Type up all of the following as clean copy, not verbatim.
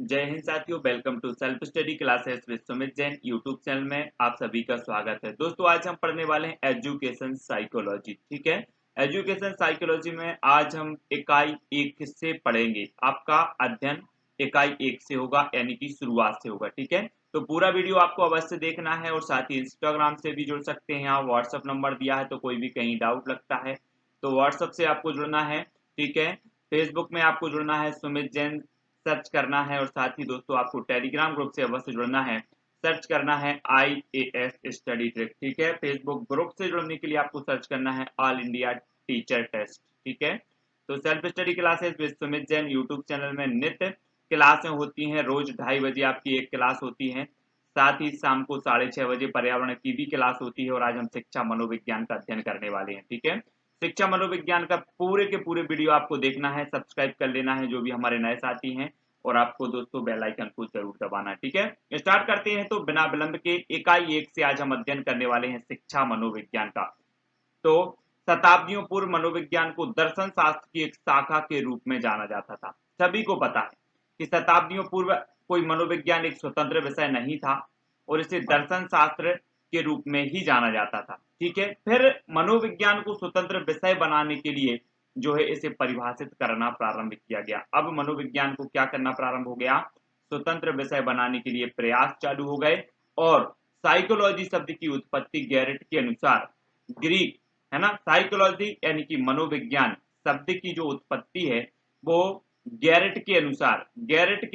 जय हिंद साथियों, welcome to self study classes with Sumit Jain YouTube channel में आप सभी का स्वागत है। दोस्तों, आज हम पढ़ने वाले हैं एजुकेशन साइकोलॉजी। ठीक है, एजुकेशन साइकोलॉजी में आज हम इकाई 1 से पढ़ेंगे। आपका अध्ययन इकाई 1 से होगा, यानी कि शुरुआत से होगा। ठीक है, तो पूरा वीडियो आपको अवश्य देखना है और साथ ही इंस्टाग्राम से भी जुड़ सकते हैं। यहाँ व्हाट्सअप नंबर दिया है, तो कोई भी कहीं डाउट लगता है तो व्हाट्सअप से आपको जुड़ना है। ठीक है, फेसबुक में आपको जुड़ना है, सुमित जैन सर्च करना है और साथ ही दोस्तों आपको टेलीग्राम ग्रुप से अवश्य जुड़ना है। सर्च करना है IAS स्टडी ट्रिक। ठीक है, फेसबुक ग्रुप से जुड़ने के लिए आपको सर्च करना है ऑल इंडिया टीचर टेस्ट। ठीक है, तो self study classes with Sumit Jain YouTube channel में नित्य क्लासें होती हैं। रोज 2:30 बजे आपकी एक क्लास होती है। साथ ही शाम को 6:30 बजे पर्यावरण की भी क्लास होती है और आज हम शिक्षा मनोविज्ञान का अध्ययन करने वाले हैं। ठीक है, शिक्षा मनोविज्ञान का पूरे के पूरे वीडियो आपको देखना है, सब्सक्राइब कर लेना है जो भी हमारे नए साथी हैं, और आपको दोस्तों बेल आइकन को जरूर दबाना है। ठीक है, स्टार्ट करते हैं। तो बिना विलंब के इकाई 1 से आज हम अध्ययन करने वाले हैं शिक्षा मनोविज्ञान का। तो शताब्दियों पूर्व मनोविज्ञान को दर्शन शास्त्र की एक शाखा के रूप में जाना जाता था। सभी को पता है कि शताब्दियों पूर्व कोई मनोविज्ञान एक स्वतंत्र विषय नहीं था और इसे दर्शन शास्त्र के रूप में ही जाना जाता था। ठीक है, फिर मनोविज्ञान को स्वतंत्र विषय बनाने के लिए जो है इसे परिभाषित करना प्रारंभ किया गया। अब मनोविज्ञान को क्या करना प्रारंभ हो गया? स्वतंत्र विषय बनाने के लिए प्रयास चालू हो गए। और साइकोलॉजी शब्द की उत्पत्ति गैरेट के अनुसार ग्रीक, है ना, साइकोलॉजी यानी कि मनोविज्ञान शब्द की जो उत्पत्ति है वो गैरेट के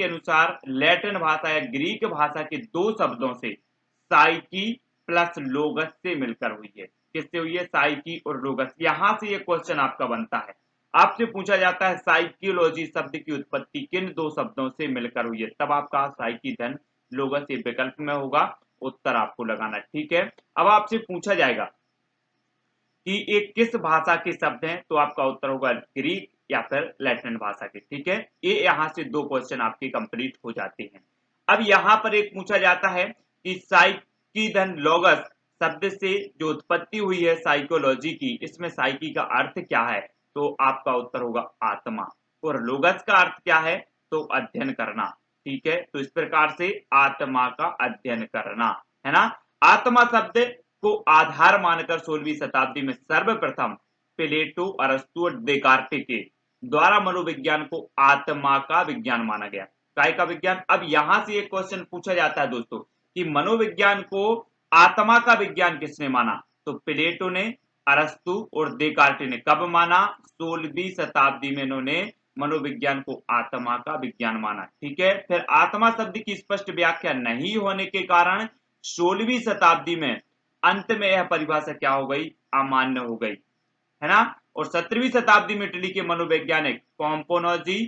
अनुसार लैटिन भाषा या ग्रीक भाषा के दो शब्दों से साइकी प्लस लोगस से मिलकर हुई है। किससे हुई है? साइकी और लोगस। यहां से ये क्वेश्चन आपका बनता है, आपसे पूछा जाता है साइकोलॉजी शब्द की उत्पत्ति किन दो शब्दों से मिलकर हुई है, तब आपका साइकी धन लोगस ये विकल्प में होगा, उत्तर आपको लगाना। ठीक है, अब आपसे पूछा जाएगा कि एक किस भाषा के शब्द हैं, तो आपका उत्तर होगा ग्रीक या फिर लैटिन भाषा के। ठीक है, ये यहां से दो क्वेश्चन आपके कंप्लीट हो जाते हैं। अब यहां पर एक पूछा जाता है कि साइकी धन लोगस शब्द से जो उत्पत्ति हुई है साइकोलॉजी की, इसमें साइकी का अर्थ क्या है, तो आपका उत्तर होगा आत्मा, और लोगस का अर्थ क्या है, तो अध्ययन करना। ठीक है, तो इस प्रकार से आत्मा का अध्ययन करना, है ना। आत्मा शब्द को आधार मानकर 16वीं शताब्दी में सर्वप्रथम प्लेटो, अरस्तु और देकार्ते के द्वारा मनोविज्ञान को आत्मा का विज्ञान माना गया। काय का विज्ञान? अब यहां से एक क्वेश्चन पूछा जाता है दोस्तों कि मनोविज्ञान को आत्मा का विज्ञान किसने माना, तो प्लेटो ने, अरस्तु और देकार्ते ने। कब माना? 16वीं शताब्दी में इन्होंने मनोविज्ञान को आत्मा का विज्ञान माना। ठीक है, फिर आत्मा शब्द की स्पष्ट व्याख्या नहीं होने के कारण 16वीं शताब्दी में अंत में यह परिभाषा क्या हो गई? अमान्य हो गई, है ना। और 17वीं शताब्दी में इटली के मनोवैज्ञानिक पोम्पोनोजी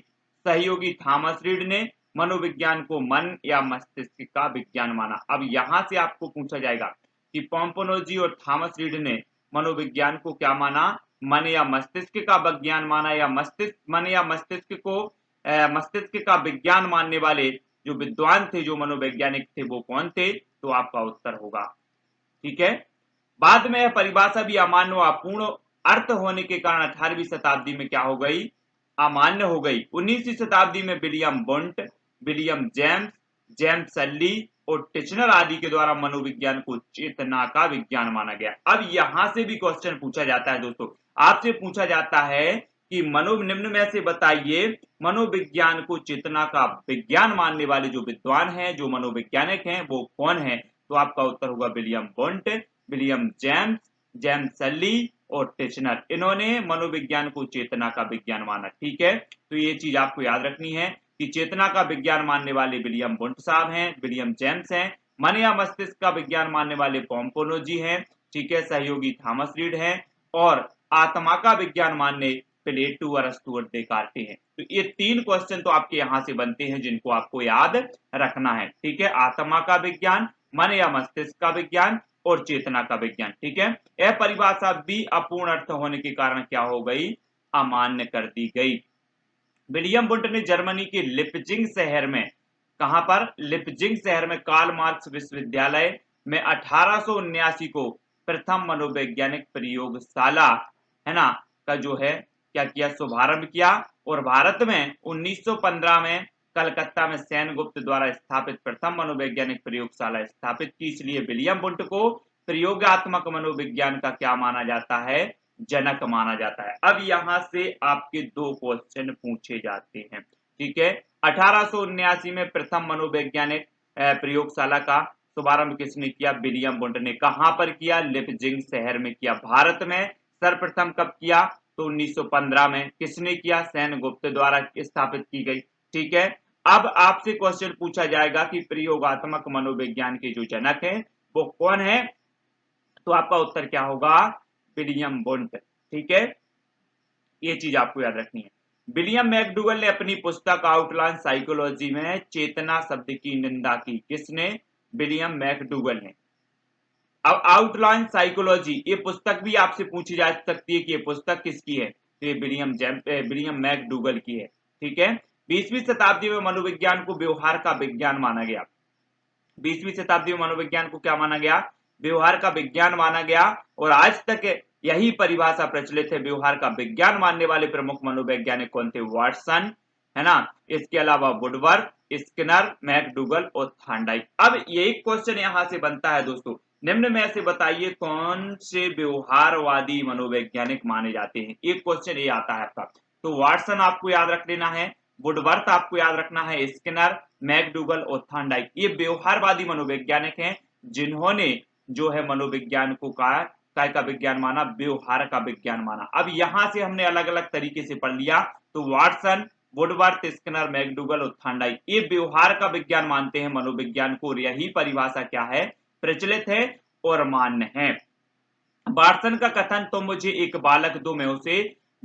सहयोगी थॉमस रीड ने मनोविज्ञान को मन या मस्तिष्क का विज्ञान माना। अब यहां से आपको पूछा जाएगा कि पोम्पोनोजी और थॉमस रीड ने मनोविज्ञान को क्या माना? मन या मस्तिष्क का विज्ञान माना, या मन या मस्तिष्क को मस्तिष्क का विज्ञान मानने वाले जो विद्वान थे, जो मनोवैज्ञानिक थे, वो कौन थे, तो आपका उत्तर होगा। ठीक है, बाद में यह परिभाषा भी अमान्य व अपूर्ण अर्थ होने के कारण 18वीं शताब्दी में क्या हो गई? अमान्य हो गई। 19वीं शताब्दी में विलियम बुंट, विलियम जेम्स, जेम्स सल्ली और टिचनर आदि के द्वारा मनोविज्ञान को चेतना का विज्ञान माना गया। अब यहां से भी क्वेश्चन पूछा जाता है दोस्तों, आपसे पूछा जाता है कि निम्न में से बताइए मनोविज्ञान को चेतना का विज्ञान मानने वाले जो विद्वान हैं, जो मनोवैज्ञानिक हैं, वो कौन है, तो आपका उत्तर होगा विलियम बुंट, विलियम जेम्स, जेम्स सल्ली और टिचनर। इन्होंने मनोविज्ञान को चेतना का विज्ञान माना। ठीक है, तो ये चीज आपको याद रखनी है कि चेतना का विज्ञान मानने वाले विलियम बुंट साहब हैं, विलियम जेम्स हैं। मन या मस्तिष्क का विज्ञान मानने वाले पोम्पोनोजी हैं। ठीक है, सहयोगी थॉमस रीड हैं। और आत्मा का विज्ञान मानने प्लेटो, अरस्तु और देकार्ते हैं। तो ये तीन क्वेश्चन तो आपके यहां से बनते हैं जिनको आपको याद रखना है। ठीक है, आत्मा का विज्ञान, मन या मस्तिष्क का विज्ञान और चेतना का विज्ञान। ठीक है, यह परिभाषा भी अपूर्ण अर्थ होने के कारण क्या हो गई? अमान्य कर दी गई। विलियम बुंट ने जर्मनी के लिपजिंग शहर में, कहां पर? लिपजिंग शहर में कार्ल मार्क्स विश्वविद्यालय में 1879 को प्रथम मनोवैज्ञानिक प्रयोगशाला, है ना, का जो है क्या किया? शुभारंभ किया। और भारत में 1915 में कलकत्ता में सेनगुप्त द्वारा स्थापित प्रथम मनोवैज्ञानिक प्रयोगशाला स्थापित की, इसलिए विलियम वुंट को प्रयोगात्मक मनोविज्ञान का क्या माना जाता है, जनक माना जाता है। अब यहां से आपके दो क्वेश्चन पूछे जाते हैं, ठीक है। 1879 में प्रथम मनोवैज्ञानिक प्रयोगशाला का शुभारंभ किसने किया, विलियम वुंट ने। कहां पर किया, लिपजिंग शहर में किया। भारत में सर्वप्रथम कब किया, तो 1915 में। किसने किया, सेनगुप्त द्वारा स्थापित की गई, ठीक है। अब आपसे क्वेश्चन पूछा जाएगा कि प्रयोगात्मक मनोविज्ञान के जो जनक है वो कौन है, तो आपका उत्तर क्या होगा, विलियम वुंट, ठीक है। ये चीज आपको याद रखनी है। विलियम मैकडूगल ने अपनी पुस्तक आउटलाइन साइकोलॉजी में चेतना शब्द की निंदा की। किसने, विलियम मैकडूगल ने। अब आउटलाइन साइकोलॉजी, ये पुस्तक भी आपसे पूछी जा सकती है कि ये पुस्तक किसकी है, तो ये विलियम मैकडूगल की है, ठीक है। 20वीं शताब्दी में मनोविज्ञान को व्यवहार का विज्ञान माना गया। 20वीं शताब्दी में मनोविज्ञान को क्या माना गया, व्यवहार का विज्ञान माना गया। और आज तक यही परिभाषा प्रचलित है। व्यवहार का विज्ञान मानने वाले प्रमुख मनोवैज्ञानिक कौन थे, वाटसन, है ना, इसके अलावा वुडवर्थ, स्किनर, मैकडूगल और थॉर्नडाइक। अब यही क्वेश्चन यहां से बनता है दोस्तों, निम्न में से बताइए कौन से व्यवहारवादी मनोवैज्ञानिक माने जाते हैं। एक क्वेश्चन ये आता है आपका, तो वाटसन आपको याद रख लेना है, वुडवर्थ आपको याद रखना है, स्किनर, मैकडूगल और थॉर्नडाइक, ये व्यवहारवादी मनोवैज्ञानिक हैं जिन्होंने जो है मनोविज्ञान को काय का विज्ञान माना, व्यवहार का विज्ञान माना। अब यहां से हमने अलग अलग तरीके से पढ़ लिया, तो वाटसन, वुडवर्थ, स्किनर, मैकडूगल और थॉर्नडाइक ये व्यवहार का विज्ञान मानते हैं मनोविज्ञान को, और यही परिभाषा क्या है, प्रचलित है और मान्य है। वाटसन का कथन, तो मुझे एक बालक दो, मैं उसे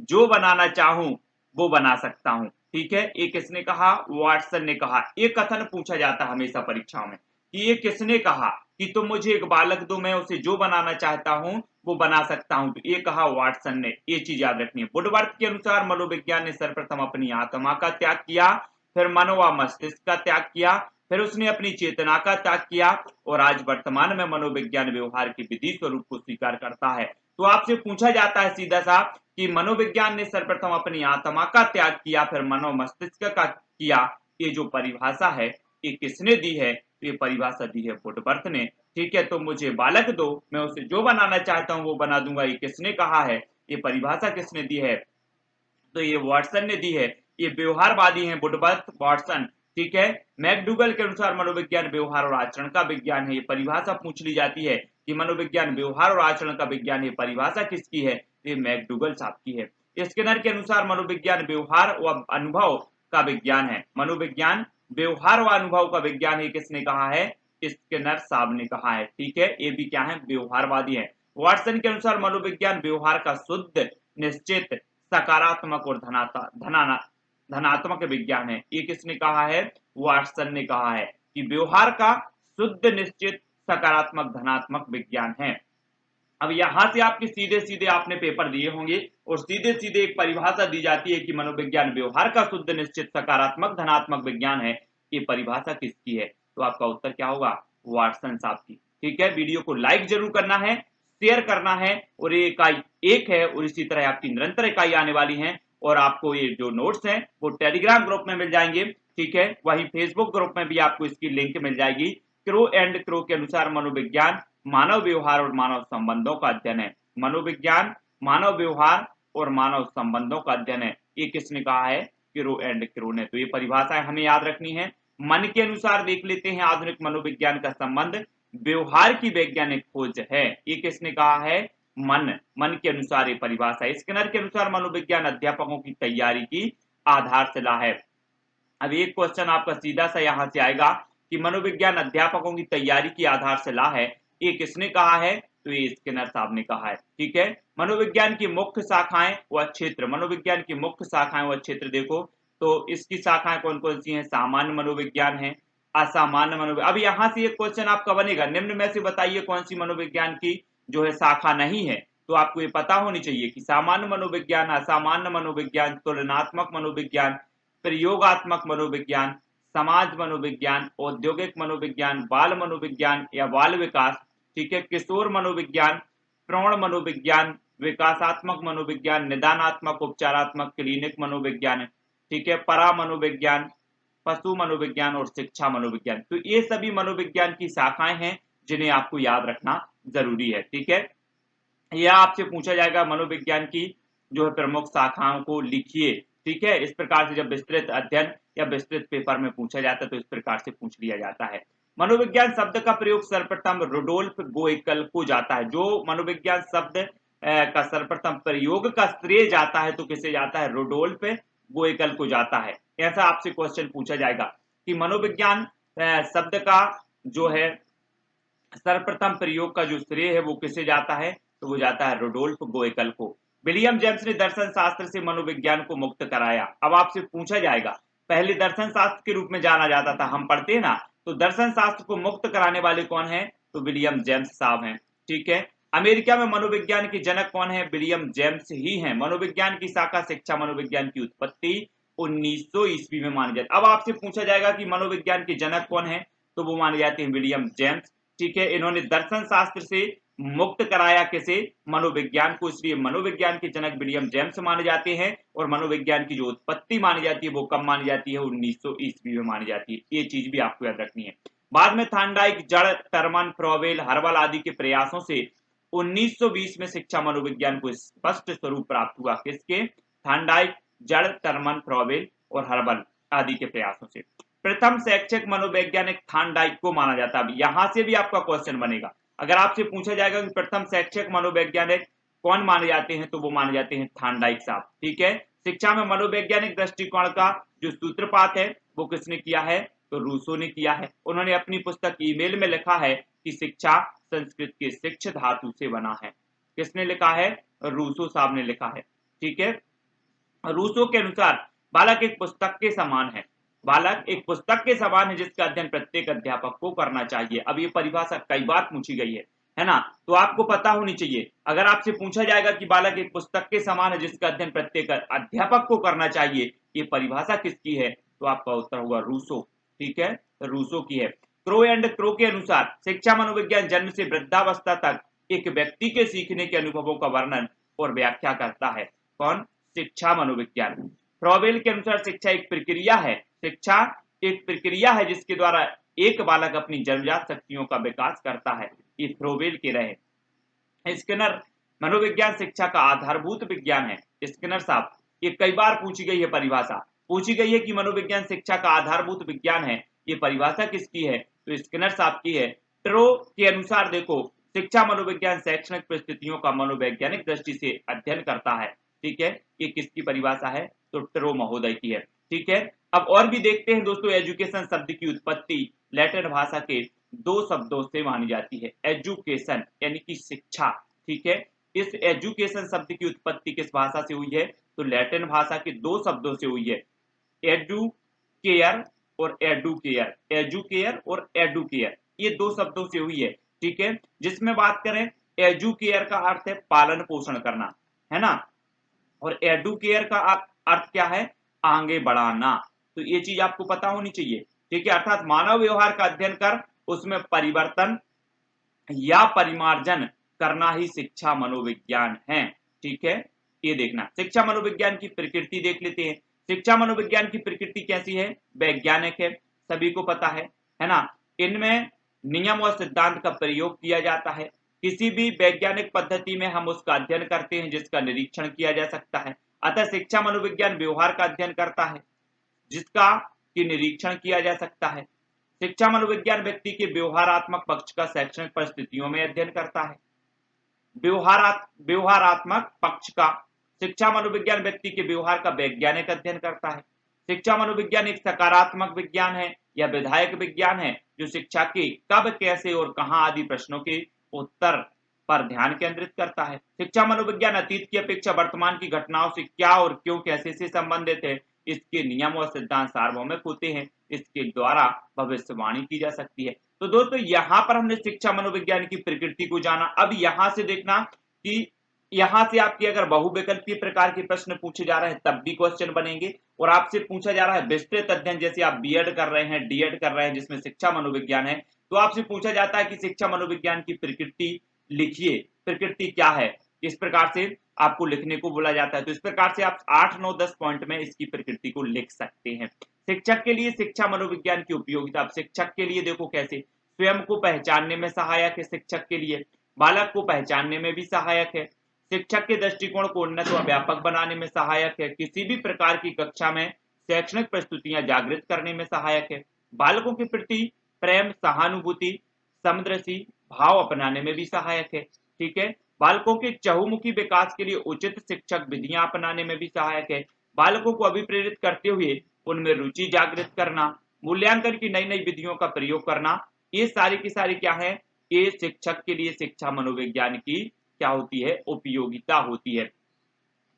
जो बनाना चाहूं वो बना सकता हूं, ठीक है। ये किसने कहा, वाटसन ने कहा। एक कथन पूछा जाता है हमेशा परीक्षाओं में कि ये किसने कहा कि तुम मुझे एक बालक दो, मैं उसे जो बनाना चाहता हूं वो बना सकता हूं, तो ये कहा वाटसन ने। ये चीज याद रखनी है। वुडवर्थ के अनुसार मनोविज्ञान ने सर्वप्रथम अपनी आत्मा का त्याग किया, फिर मन व मस्तिष्क का त्याग किया, फिर उसने अपनी चेतना का त्याग किया, और आज वर्तमान में मनोविज्ञान व्यवहार की विधि स्वरूप को स्वीकार करता है। तो आपसे पूछा जाता है सीधा सा कि मनोविज्ञान ने सर्वप्रथम अपनी आत्मा का त्याग किया, फिर मनो मस्तिष्क का किया, ये जो परिभाषा है ये किसने दी है, तो ये परिभाषा दी है वुडवर्थ ने, ठीक है। तो मुझे बालक दो, मैं उसे जो बनाना चाहता हूं वो बना दूंगा, ये किसने कहा है, ये परिभाषा किसने दी है, तो ये वाटसन ने दी है। ये व्यवहारवादी हैं वुडवर्थ, वाटसन, ठीक है। मैकडूगल के अनुसार मनोविज्ञान व्यवहार और आचरण का विज्ञान है। ये परिभाषा पूछ ली जाती है कि मनोविज्ञान व्यवहार और आचरण का विज्ञान है, परिभाषा किसकी है, ये मैकडूगल साहब की है। स्किनर के अनुसार मनोविज्ञान व्यवहार व अनुभव का विज्ञान है। मनोविज्ञान व्यवहार व अनुभव का विज्ञान है, किसने कहा है, स्किनर साहब ने कहा है, ठीक है। ये भी क्या है, व्यवहारवादी है। वाटसन के अनुसार मनोविज्ञान व्यवहार का शुद्ध, निश्चित, सकारात्मक और धनात्मक विज्ञान है। ये किसने कहा है, वाटसन ने कहा है कि व्यवहार का शुद्ध, निश्चित, सकारात्मक, धनात्मक विज्ञान है। अब यहां से आपके सीधे सीधे आपने पेपर दिए होंगे और सीधे सीधे एक परिभाषा दी जाती है कि मनोविज्ञान व्यवहार का शुद्ध, निश्चित, सकारात्मक, धनात्मक विज्ञान है। ये परिभाषा किसकी है, तो आपका उत्तर क्या होगा, वाटसन साहब की, ठीक है। वीडियो को लाइक जरूर करना है, शेयर करना है, और ये इकाई एक है और इसी तरह आपकी निरंतर इकाई आने वाली है। और आपको ये जो नोट्स हैं वो टेलीग्राम ग्रुप में मिल जाएंगे, ठीक है। वहीं फेसबुक ग्रुप में भी आपको इसकी लिंक मिल जाएगी। क्रो एंड क्रो के अनुसार मनोविज्ञान मानव व्यवहार और मानव संबंधों का अध्ययन है। मनोविज्ञान मानव व्यवहार और मानव संबंधों का अध्ययन है, ये किसने कहा है, क्रो एंड क्रो ने। तो ये परिभाषाएं हमें याद रखनी है। मन के अनुसार देख लेते हैं, आधुनिक मनोविज्ञान का संबंध व्यवहार की वैज्ञानिक खोज है, ये किसने कहा है, मन के अनुसार ये परिभाषा। स्किनर के अनुसार मनोविज्ञान अध्यापकों की तैयारी की आधारशिला है। अब एक क्वेश्चन आपका सीधा सा यहां से आएगा कि मनोविज्ञान अध्यापकों की तैयारी की आधारशिला है, ये किसने कहा है, तो ये स्किनर साहब ने कहा है, ठीक है। मनोविज्ञान की मुख्य शाखाएं व क्षेत्र, मनोविज्ञान की मुख्य शाखाएं व क्षेत्र देखो तो इसकी शाखाएं कौन कौन सी हैं, सामान्य मनोविज्ञान है, असामान्य मनोविज्ञान। अब यहां से एक क्वेश्चन आपका बनेगा, निम्न में से बताइए कौन सी मनोविज्ञान की जो है शाखा नहीं है, तो आपको ये पता होनी चाहिए कि सामान्य मनोविज्ञान, असामान्य मनोविज्ञान, तुलनात्मक मनोविज्ञान, प्रयोगात्मक मनोविज्ञान, समाज मनोविज्ञान, औद्योगिक मनोविज्ञान, बाल मनोविज्ञान या बाल विकास, ठीक है, किशोर मनोविज्ञान, प्रौढ़ मनोविज्ञान, विकासात्मक मनोविज्ञान, निदानात्मक, उपचारात्मक, क्लिनिक मनोविज्ञान, ठीक है, परा मनोविज्ञान, पशु मनोविज्ञान और शिक्षा मनोविज्ञान। तो ये सभी मनोविज्ञान की शाखाएं हैं जिन्हें आपको याद रखना जरूरी है। ठीक है, यह आपसे पूछा जाएगा मनोविज्ञान की जो है प्रमुख शाखाओं को लिखिए। ठीक है, इस प्रकार से जब विस्तृत अध्ययन या विस्तृत पेपर में पूछा जाता है तो इस प्रकार से पूछ लिया जाता है। मनोविज्ञान शब्द का प्रयोग सर्वप्रथम रुडोल्फ गोएकल को जाता है। जो मनोविज्ञान शब्द का सर्वप्रथम प्रयोग का श्रेय जाता है तो किसे जाता है? रुडोल्फ गोएकल को जाता है। ऐसा आपसे क्वेश्चन पूछा जाएगा कि मनोविज्ञान शब्द का जो है सर्वप्रथम प्रयोग का जो श्रेय है वो किसे जाता है? तो वो जाता है रुडोल्फ गोएकल को। विलियम जेम्स ने दर्शन शास्त्र से मनोविज्ञान को मुक्त कराया। अब आपसे पूछा जाएगा, पहले दर्शन शास्त्र के रूप में जाना जाता था, हम पढ़ते हैं ना, तो दर्शन शास्त्र को मुक्त कराने वाले कौन है? तो विलियम जेम्स साहब हैं। ठीक है, अमेरिका में मनोविज्ञान के जनक कौन है? विलियम जेम्स ही हैं। मनोविज्ञान की शाखा शिक्षा मनोविज्ञान की उत्पत्ति 1900 ईस्वी में मानी जाती है। अब आपसे पूछा जाएगा कि मनोविज्ञान के जनक कौन है? तो वो माने जाते हैं विलियम जेम्स। ठीक है, इन्होंने दर्शन शास्त्र से मुक्त कराया किसे? मनोविज्ञान को, इसलिए मनोविज्ञान के जनक विलियम जेम्स माने जाते हैं। और मनोविज्ञान की जो उत्पत्ति मानी जाती है वो कब मानी जाती है? 1900 ईस्वी में मानी जाती है। ये चीज भी आपको याद रखनी है। बाद में थांडाइक, जड़, टर्मन, फ्रॉवेल, हर्बल आदि के प्रयासों से 1920 में शिक्षा मनोविज्ञान को स्पष्ट स्वरूप प्राप्त हुआ। किसके? थांडाइक, जड़, टर्मन, फ्रॉवेल और हर्बल आदि के प्रयासों से। प्रथम शैक्षिक मनोवैज्ञानिक थांडाइक को माना जाता है। यहां से भी आपका क्वेश्चन बनेगा, अगर आपसे पूछा जाएगा कि प्रथम शैक्षिक मनोवैज्ञानिक कौन माने जाते हैं तो वो माने जाते हैं थांडाइक साहब। ठीक है, शिक्षा में मनोवैज्ञानिक दृष्टिकोण का जो सूत्रपात है वो किसने किया है? तो रूसो ने किया है। उन्होंने अपनी पुस्तक ईमेल में लिखा है कि शिक्षा संस्कृत के शिक्ष धातु से बना है। किसने लिखा है? रूसो साहब ने लिखा है। ठीक है, रूसो के अनुसार बालक एक पुस्तक के समान है। बालक एक पुस्तक के समान है जिसका अध्ययन प्रत्येक अध्यापक को करना चाहिए। अब ये परिभाषा कई बार पूछी गई है ना, तो आपको पता होनी चाहिए। अगर आपसे पूछा जाएगा कि बालक एक पुस्तक के समान है जिसका अध्ययन प्रत्येक अध्यापक को करना चाहिए, ये परिभाषा किसकी है? तो आपका उत्तर होगा रूसो। ठीक है, रूसो की है। क्रो एंड क्रो के अनुसार शिक्षा मनोविज्ञान जन्म से वृद्धावस्था तक एक व्यक्ति के सीखने के अनुभवों का वर्णन और व्याख्या करता है। कौन? शिक्षा मनोविज्ञान। फ्रॉवेल के अनुसार शिक्षा एक प्रक्रिया है। शिक्षा एक प्रक्रिया है जिसके द्वारा एक बालक अपनी जन्मजात शक्तियों का विकास करता है। ये फ्रॉवेल के रहे। स्किनर, मनोविज्ञान शिक्षा का आधारभूत विज्ञान है। स्किनर साहब, ये कई बार पूछी गई है परिभाषा, पूछी गई है कि मनोविज्ञान शिक्षा का आधारभूत विज्ञान है। ये परिभाषा किसकी है? तो स्किनर साहब की है। ट्रो के अनुसार देखो, शिक्षा मनोविज्ञान शैक्षणिक परिस्थितियों का मनोवैज्ञानिक दृष्टि से अध्ययन करता है। ठीक है, ये किसकी परिभाषा है? तो ट्रो महोदय की है। ठीक है, अब और भी देखते हैं दोस्तों। एजुकेशन शब्द की उत्पत्ति लैटिन भाषा के दो शब्दों से मानी जाती है। एजुकेशन यानी कि शिक्षा। ठीक है, इस एजुकेशन शब्द की उत्पत्ति किस भाषा से हुई है? तो लैटिन भाषा के दो शब्दों से हुई है, एडुकेयर और एडुकेयर। एजुकेयर और एडुकेयर, ये दो शब्दों से हुई है। ठीक है, जिसमें बात करें, एजुकेयर का अर्थ है पालन पोषण करना, है ना, और एडुकेयर का अर्थ क्या है? आगे बढ़ाना। तो ये चीज आपको पता होनी चाहिए। ठीक है, अर्थात मानव व्यवहार का अध्ययन कर उसमें परिवर्तन या परिमार्जन करना ही शिक्षा मनोविज्ञान है। ठीक है, ये देखना। शिक्षा मनोविज्ञान की प्रकृति देख लेते हैं। शिक्षा मनोविज्ञान की प्रकृति कैसी है? वैज्ञानिक है, सभी को पता है ना। इनमें नियम और सिद्धांत का प्रयोग किया जाता है। किसी भी वैज्ञानिक पद्धति में हम उसका अध्ययन करते हैं जिसका निरीक्षण किया जा सकता है। अतः शिक्षा मनोविज्ञान व्यवहार का अध्ययन करता है जिसका कि निरीक्षण किया जा सकता है। शिक्षा मनोविज्ञान व्यक्ति के व्यवहारात्मक पक्ष का शैक्षणिक परिस्थितियों में अध्ययन करता है। व्यवहारात्मक पक्ष का शिक्षा मनोविज्ञान व्यक्ति के व्यवहार का वैज्ञानिक अध्ययन करता है। शिक्षा मनोविज्ञान एक सकारात्मक विज्ञान है या विधायक विज्ञान है जो शिक्षा के कब, कैसे और कहां आदि प्रश्नों के उत्तर पर ध्यान केंद्रित करता है। शिक्षा मनोविज्ञान अतीत की अपेक्षा वर्तमान की घटनाओं से क्या और क्यों, कैसे से संबंधित है। इसके नियम और सिद्धांत सार्वभौमिक होते हैं। इसके द्वारा भविष्यवाणी की जा सकती है। तो दोस्तों, यहां पर हमने शिक्षा मनोविज्ञान की प्रकृति को जाना। अब यहां से देखना कि यहां से आपकी अगर बहुविकल्पीय प्रकार के प्रश्न पूछे जा रहे हैं तब भी क्वेश्चन बनेंगे, और आपसे पूछा जा रहा है विस्तृत अध्ययन, जैसे आप बीएड कर रहे हैं, डीएड कर रहे हैं जिसमें शिक्षा मनोविज्ञान है, तो आपसे पूछा जाता है कि शिक्षा मनोविज्ञान की प्रकृति लिखिए। प्रकृति क्या है? इस प्रकार से आपको लिखने को बोला जाता है। तो इस प्रकार से आप 8, 9, 10 पॉइंट में इसकी प्रकृति को लिख सकते हैं। शिक्षक के लिए शिक्षा मनोविज्ञान की उपयोगिता। अब शिक्षक के लिए देखो कैसे, स्वयं को पहचानने में सहायक है शिक्षक के लिए, बालक को पहचानने में भी सहायक है, शिक्षक के दृष्टिकोण को उन्नत व व्यापक बनाने में सहायक है, किसी भी प्रकार की कक्षा में शैक्षणिक प्रस्तुतियां जागृत करने में सहायक है, बालकों के प्रति प्रेम, सहानुभूति, समदृष्टि भाव अपनाने में भी सहायक है। ठीक है, बालकों के चहुमुखी विकास के लिए उचित शिक्षक विधियां अपनाने में भी सहायक है, बालकों को अभिप्रेरित करते हुए उनमें रुचि जागृत करना, मूल्यांकन की नई नई विधियों का प्रयोग करना, ये सारी की सारी क्या है, ये शिक्षक के लिए शिक्षा मनोविज्ञान की क्या होती है, उपयोगिता होती है।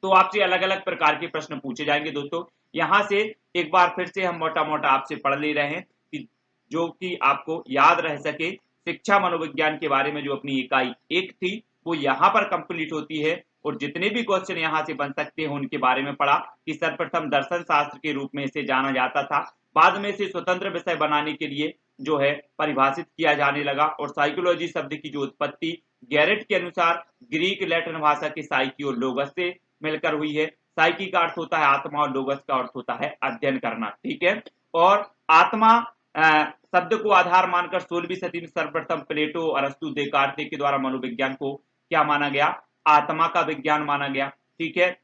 तो आपसे अलग अलग प्रकार के प्रश्न पूछे जाएंगे दोस्तों। यहां से एक बार फिर से हम मोटा मोटा आपसे पढ़ ले रहे हैं कि जो कि आपको याद रह सके। शिक्षा मनोविज्ञान के बारे में जो अपनी इकाई 1 थी वो यहाँ पर कंप्लीट होती है, और जितने भी क्वेश्चन यहाँ से बन सकते हैं उनके बारे में पढ़ा कि सर्वप्रथम दर्शन शास्त्र के रूप में इसे जाना जाता था, बाद में इसे स्वतंत्र विषय बनाने के लिए जो है परिभाषित किया जाने लगा, और साइकोलॉजी शब्द की जो उत्पत्ति गैरेट के अनुसार ग्रीक लैटिन भाषा के साइकी और लोगस से मिलकर हुई है। साइकी का अर्थ होता है आत्मा और लोगस का अर्थ होता है अध्ययन करना। ठीक है, और आत्मा शब्द को आधार मानकर 16वीं सदी में सर्वप्रथम प्लेटो, अरस्तु, देकार्ते के द्वारा मनोविज्ञान को क्या माना गया, आत्मा का विज्ञान माना गया। ठीक है,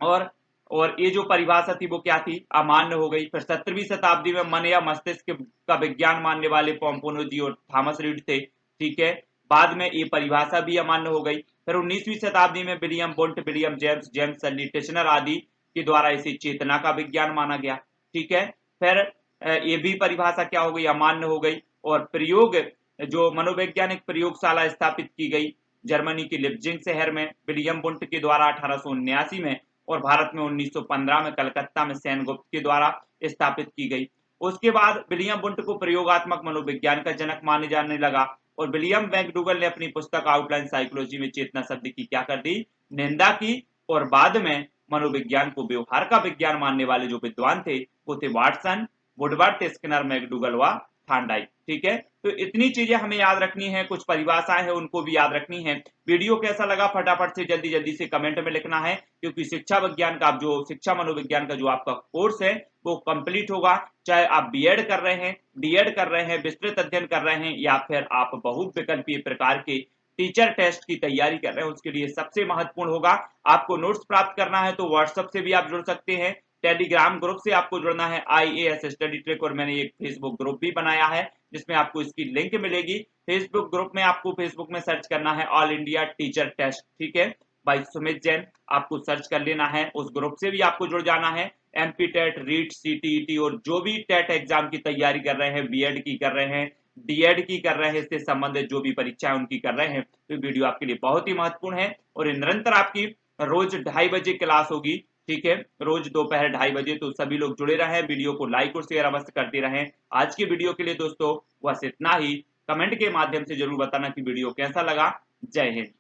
और ये जो परिभाषा थी वो क्या थी, अमान्य हो गई। फिर 17वीं शताब्दी में मन या मस्तिष्क का विज्ञान मानने वाले पोम्पोनो जी और थॉमस रीड थे। ठीक है, बाद में ये परिभाषा भी अमान्य हो गई। फिर 19वीं शताब्दी में William Wundt, William James, James सली टिशनर आदि के द्वारा इसे चेतना का विज्ञान माना गया। ठीक है, फिर ये भी परिभाषा क्या हो गई, अमान्य हो गई। और प्रयोग, जो मनोवैज्ञानिक प्रयोगशाला स्थापित की गई जर्मनी के लिप्जिंग शहर में विलियम वुंट के द्वारा 1879 में, और भारत में 1915 में कलकत्ता में सेनगुप्त के द्वारा स्थापित की गई। उसके बाद विलियम वुंट को प्रयोगात्मक मनोविज्ञान का जनक माने जाने लगा, और विलियम मैकडूगल ने अपनी पुस्तक आउटलाइन साइकोलॉजी में चेतना शब्द की क्या कर दी, निंदा की। और बाद में मनोविज्ञान को व्यवहार का विज्ञान मानने वाले जो विद्वान थे वो थे वाटसन, वुडवर्थ, स्किनर, मैकडूगल व थांडाइक। ठीक है, तो इतनी चीजें हमें याद रखनी है, कुछ परिभाषाएं हैं उनको भी याद रखनी है। वीडियो कैसा लगा फटाफट से जल्दी जल्दी से कमेंट में लिखना है, क्योंकि शिक्षा विज्ञान का जो शिक्षा मनोविज्ञान का जो आपका कोर्स है वो कंप्लीट होगा, चाहे आप बीएड कर रहे हैं, डीएड कर रहे हैं, विस्तृत अध्ययन कर रहे हैं, या फिर आप बहुविकल्पीय प्रकार के टीचर टेस्ट की तैयारी कर रहे हैं, उसके लिए सबसे महत्वपूर्ण होगा आपको नोट्स प्राप्त करना है तो व्हाट्सएप से भी आप जुड़ सकते हैं, टेलीग्राम ग्रुप से आपको जुड़ना है IAS स्टडी ट्रिक, और मैंने एक फेसबुक ग्रुप भी बनाया है जिसमें आपको इसकी लिंक मिलेगी। फेसबुक ग्रुप में आपको फेसबुक में सर्च करना है ऑल इंडिया टीचर टेस्ट। ठीक है, बाय सुमित जैन आपको सर्च कर लेना है, उस ग्रुप से भी आपको जुड़ जाना है। MP टेट, रीट, CTET और जो भी टेट एग्जाम की तैयारी कर रहे हैं, बीएड की कर रहे हैं, डीएड की कर रहे हैं, इससे संबंधित जो भी परीक्षाएं उनकी कर रहे हैं, तो वीडियो आपके लिए बहुत ही महत्वपूर्ण है। और निरंतर आपकी रोज 2:30 बजे क्लास होगी। ठीक है, रोज दोपहर 2:30 बजे, तो सभी लोग जुड़े रहें, वीडियो को लाइक और शेयर अवश्य करते रहें। आज की वीडियो के लिए दोस्तों बस इतना ही, कमेंट के माध्यम से जरूर बताना कि वीडियो कैसा लगा। जय हिंद।